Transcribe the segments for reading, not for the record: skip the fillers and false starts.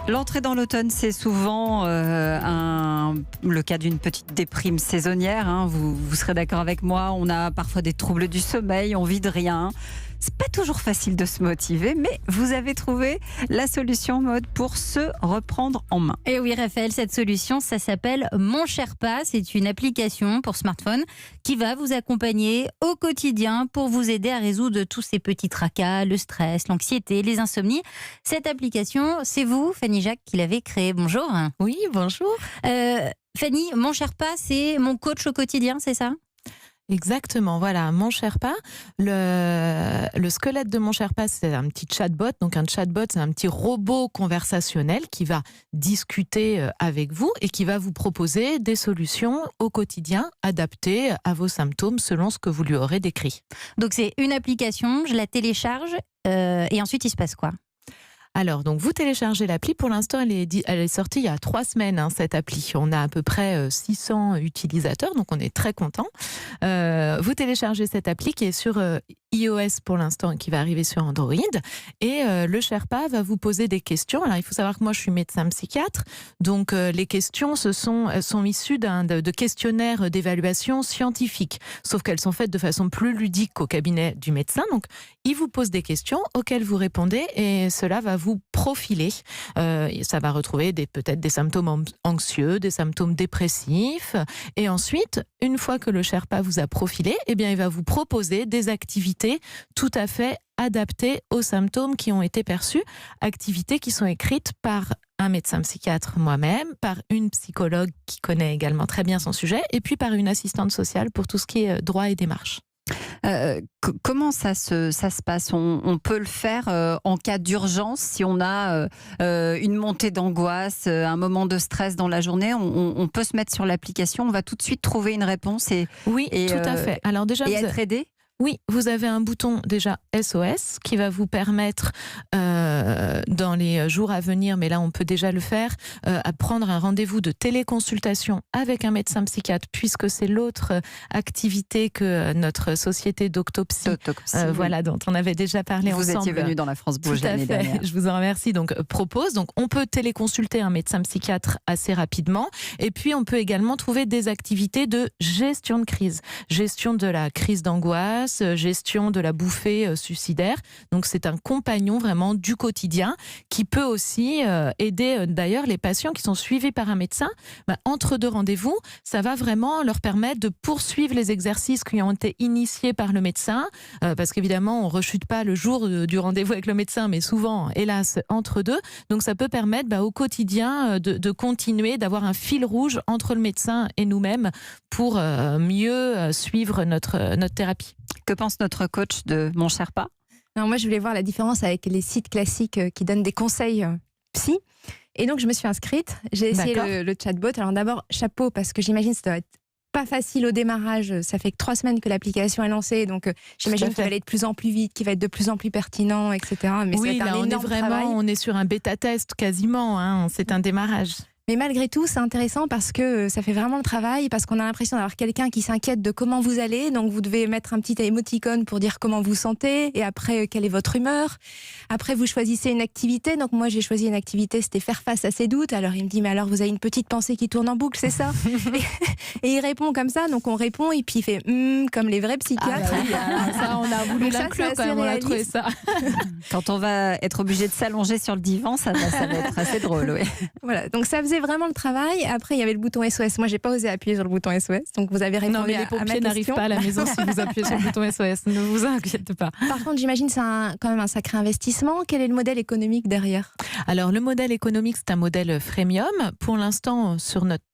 L'entrée dans l'automne, c'est souvent le cas d'une petite déprime saisonnière. Vous serez d'accord avec moi, on a parfois des troubles du sommeil, on vit de rien. C'est pas toujours facile de se motiver, mais vous avez trouvé la solution mode pour se reprendre en main. Et oui, Raphaël, cette solution, ça s'appelle Mon Sherpa. C'est une application pour smartphone qui va vous accompagner au quotidien pour vous aider à résoudre tous ces petits tracas, le stress, l'anxiété, les insomnies. Cette application, c'est vous, Fanny Jacques, qui l'avez créée. Bonjour. Oui, bonjour. Fanny, Mon Sherpa, c'est mon coach au quotidien, c'est ça ? Exactement, voilà, Mon Sherpa. Le squelette de Mon Sherpa, c'est un petit chatbot. Donc un chatbot, c'est un petit robot conversationnel qui va discuter avec vous et qui va vous proposer des solutions au quotidien adaptées à vos symptômes selon ce que vous lui aurez décrit. Donc c'est une application, je la télécharge et ensuite il se passe quoi ? Alors, donc vous téléchargez l'appli. Pour l'instant, elle est sortie il y a 3 semaines, cette appli. On a à peu près 600 utilisateurs, donc on est très contents. Vous téléchargez cette appli qui est sur iOS pour l'instant, qui va arriver sur Android. Et le Sherpa va vous poser des questions. Alors, il faut savoir que moi, je suis médecin psychiatre. Donc, les questions sont issues de questionnaires d'évaluation scientifique. Sauf qu'elles sont faites de façon plus ludique qu'au cabinet du médecin. Donc, il vous pose des questions auxquelles vous répondez et cela va vous profiler. Ça va retrouver peut-être des symptômes anxieux, des symptômes dépressifs. Et ensuite, une fois que le Sherpa vous a profilé, eh bien, il va vous proposer des activités tout à fait adaptées aux symptômes qui ont été perçus. Activités qui sont écrites par un médecin psychiatre, moi-même, par une psychologue qui connaît également très bien son sujet, et puis par une assistante sociale pour tout ce qui est droit et démarche. Comment ça se passe ? On peut le faire en cas d'urgence si on a une montée d'angoisse, un moment de stress dans la journée. On peut se mettre sur l'application, on va tout de suite trouver une réponse tout à fait. Alors déjà, et être aidé ? Oui, vous avez un bouton déjà SOS qui va vous permettre dans les jours à venir, mais là on peut déjà le faire, à prendre un rendez-vous de téléconsultation avec un médecin psychiatre, puisque c'est l'autre activité que notre société Doctopsy, voilà, dont on avait déjà parlé ensemble. Vous étiez venu dans la France Bouge l'année dernière. Je vous en remercie. Donc propose. Donc on peut téléconsulter un médecin psychiatre assez rapidement, et puis on peut également trouver des activités de gestion de crise, gestion de la crise d'angoisse, gestion de la bouffée suicidaire. Donc c'est un compagnon vraiment du quotidien qui peut aussi aider d'ailleurs les patients qui sont suivis par un médecin. Entre 2 rendez-vous, ça va vraiment leur permettre de poursuivre les exercices qui ont été initiés par le médecin, parce qu'évidemment on ne rechute pas le jour du rendez-vous avec le médecin, mais souvent, hélas, entre 2. Donc ça peut permettre au quotidien de continuer, d'avoir un fil rouge entre le médecin et nous-mêmes pour mieux suivre notre thérapie. Que pense notre coach de Mon Sherpa ? Alors moi, je voulais voir la différence avec les sites classiques qui donnent des conseils psy. Et donc, je me suis inscrite. J'ai essayé le chatbot. Alors d'abord, chapeau, parce que j'imagine que ça doit être pas facile au démarrage. Ça fait que 3 semaines que l'application est lancée. Donc, j'imagine qu'il va aller de plus en plus vite, qu'il va être de plus en plus pertinent, etc. Mais oui, ça va être un énorme travail. On est sur un bêta-test quasiment. C'est un démarrage. Mais malgré tout, c'est intéressant parce que ça fait vraiment le travail, parce qu'on a l'impression d'avoir quelqu'un qui s'inquiète de comment vous allez. Donc, vous devez mettre un petit émoticône pour dire comment vous sentez, et après, quelle est votre humeur. Après, vous choisissez une activité. Donc, moi, j'ai choisi une activité, c'était faire face à ses doutes. Alors, il me dit, mais alors, vous avez une petite pensée qui tourne en boucle, c'est ça ? et il répond comme ça. Donc, on répond, et puis il fait comme les vrais psychiatres. Ça, on a voulu l'inclure quand même, on a trouvé ça. Quand on va être obligé de s'allonger sur le divan, ça va être assez drôle, oui. Voilà, donc ça faisait vraiment le travail. Après, il y avait le bouton SOS. Moi, j'ai pas osé appuyer sur le bouton SOS. Donc, vous avez répondu à ma question. Non, mais les pompiers n'arrivent pas à la maison si vous appuyez sur le bouton SOS. Ne vous inquiétez pas. Par contre, j'imagine que c'est quand même un sacré investissement. Quel est le modèle économique derrière ? Alors, le modèle économique, c'est un modèle freemium. Pour l'instant, sur notre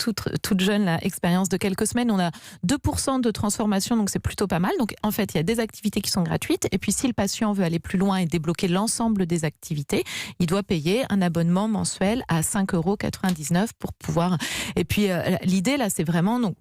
toute jeune expérience de quelques semaines, on a 2% de transformation, donc c'est plutôt pas mal. Donc, en fait, il y a des activités qui sont gratuites. Et puis, si le patient veut aller plus loin et débloquer l'ensemble des activités, il doit payer un abonnement mensuel à 5,99 € pour pouvoir... Et puis, l'idée, là, c'est vraiment... Donc,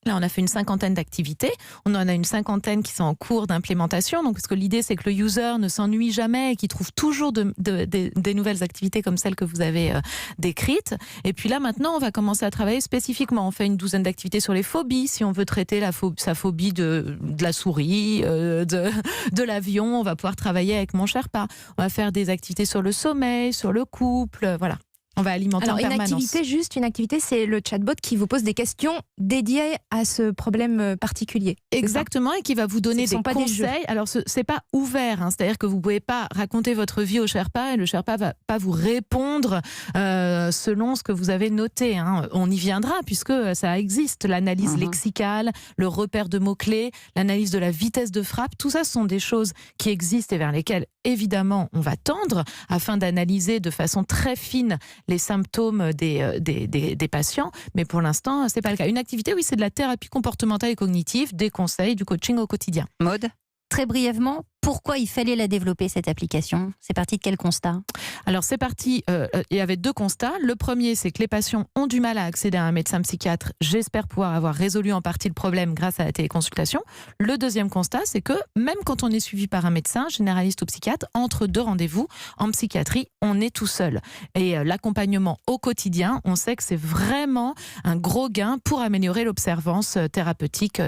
là, on a fait une 50aine d'activités. On en a une 50aine qui sont en cours d'implémentation. Donc, parce que l'idée, c'est que le user ne s'ennuie jamais et qu'il trouve toujours des nouvelles activités comme celles que vous avez décrites. Et puis là, maintenant, on va commencer à travailler spécifiquement. On fait une 12aine d'activités sur les phobies. Si on veut traiter sa phobie de la souris, de l'avion, on va pouvoir travailler avec Mon Sherpa. On va faire des activités sur le sommeil, sur le couple, voilà. On va alimenter Alors, en permanence. une activité, c'est le chatbot qui vous pose des questions dédiées à ce problème particulier. Exactement, et qui va vous donner Ce ne des sont pas des jeux. conseils. Alors, c'est pas ouvert, hein, c'est-à-dire que vous pouvez pas raconter votre vie au Sherpa et le Sherpa va pas vous répondre selon ce que vous avez noté. Hein. On y viendra puisque ça existe, l'analyse lexicale, le repère de mots-clés, l'analyse de la vitesse de frappe. Tout ça, ce sont des choses qui existent et vers lesquelles, évidemment, on va tendre afin d'analyser de façon très fine les symptômes des patients. Mais pour l'instant, c'est pas le cas. Une activité, oui, c'est de la thérapie comportementale et cognitive, des conseils, du coaching au quotidien. Maude? Très brièvement, pourquoi il fallait la développer, cette application? C'est parti de quel constat? Alors c'est parti, il y avait 2 constats. Le premier, c'est que les patients ont du mal à accéder à un médecin psychiatre. J'espère pouvoir avoir résolu en partie le problème grâce à la téléconsultation. Le deuxième constat, c'est que même quand on est suivi par un médecin, généraliste ou psychiatre, entre 2 rendez-vous, en psychiatrie, on est tout seul. Et l'accompagnement au quotidien, on sait que c'est vraiment un gros gain pour améliorer l'observance thérapeutique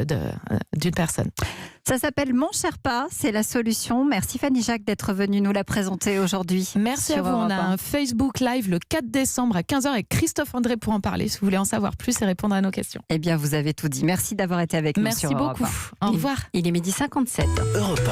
d'une personne. Ça s'appelle Mon Sherpa, c'est la solution. Merci Fanny Jacques d'être venue nous la présenter aujourd'hui. Merci à vous. On a un Facebook Live le 4 décembre à 15h avec Christophe André pour en parler si vous voulez en savoir plus et répondre à nos questions. Eh bien, vous avez tout dit. Merci d'avoir été avec nous Merci sur Europe beaucoup. 1. Au revoir. Il est 12h57. Europe 1.